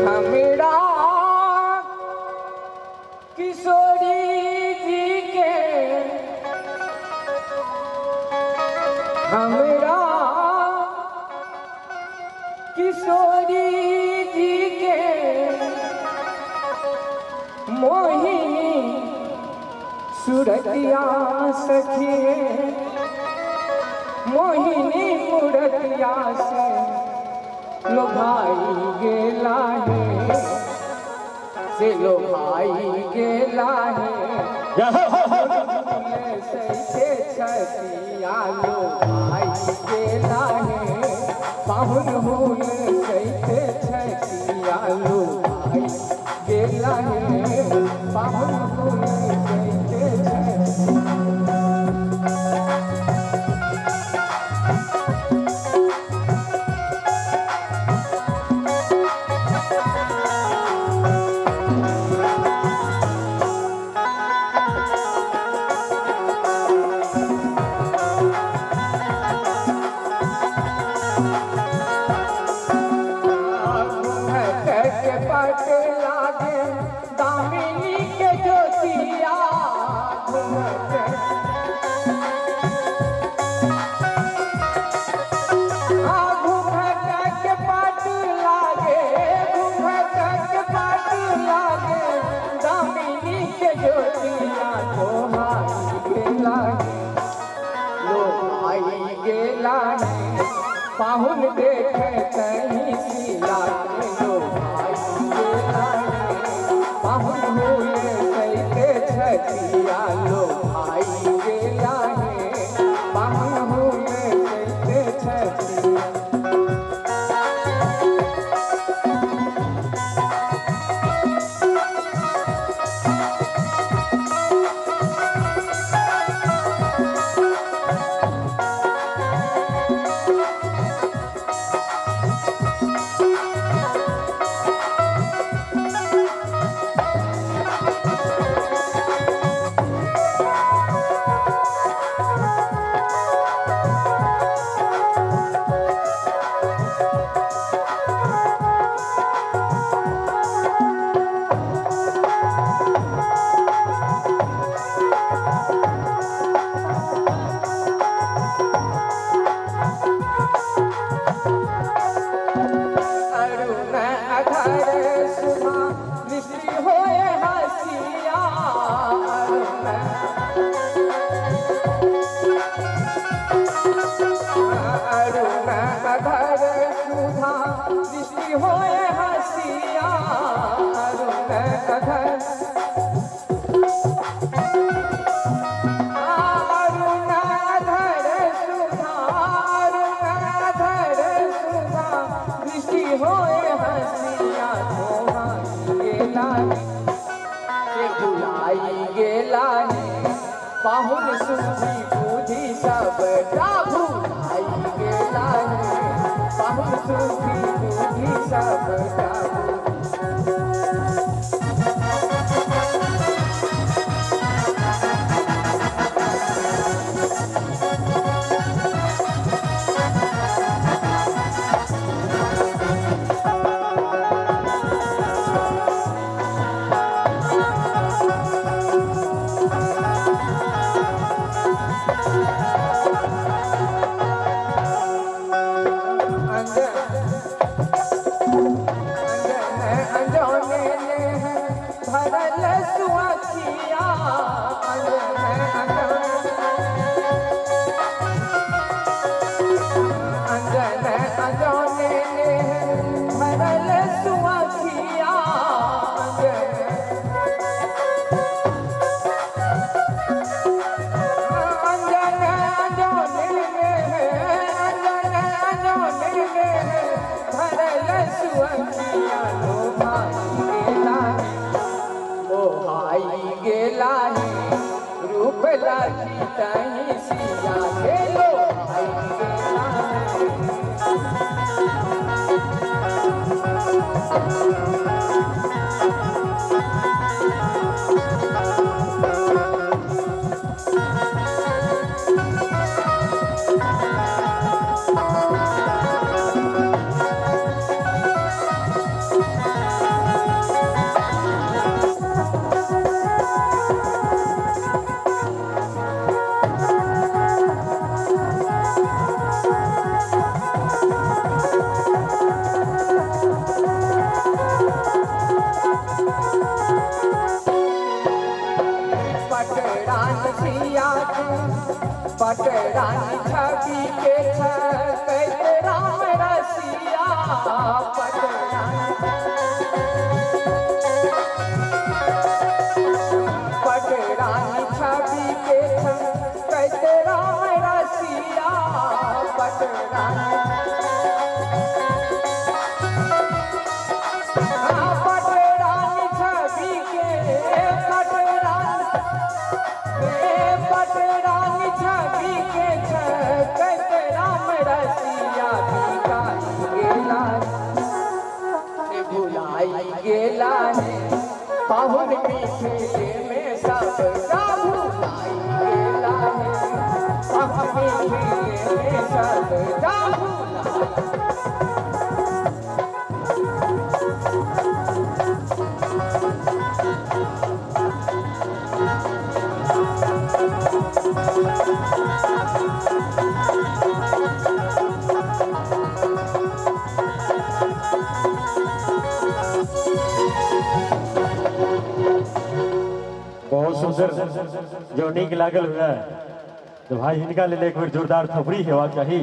हमरा किशोरी जी के हमरा किशोरी जी के मोहिनी सूरतिया सखी मोहिनी मूरतिया से लोभाई गेला है से लोभाई गेला है सैसे छतिया लोभाई गेला है पाहुन हुन सैसे छतिया लोभाई गेला है पाहुन हुन सैसे छतिया पाहुन देखे कहीं सिला लो भाई गेला पाहुन हुए कैसे छतिया लो भाई गेला पाहुन हुए कैसे छतिया दृष्टि होए हसिया अरुण कधर अरुण धर सुधा अरुण धर सुधा दृष्टि होए हसिया गेला के भुलाई गेला पाहुन सुधी बुद्धि सब भुलाई गेला पाहुन सुधी बुद्धि सब रूप लागी तही सिया खेलो पटरानी छवि के कहते राम रसिया पटरानी छवि के कहते राम रसिया पटरानी छवि के पटरानी छवि के कहते राम रसिया गेला भुलाई गेला है पाहुन पीछे में सब भुलाई गेला है पाहुन पीछे में सब बहुत सुंदर जो नीक लागल हुआ तो भाई हिनका लेल एक बेर जोरदार थपड़ी हेबाक चाही।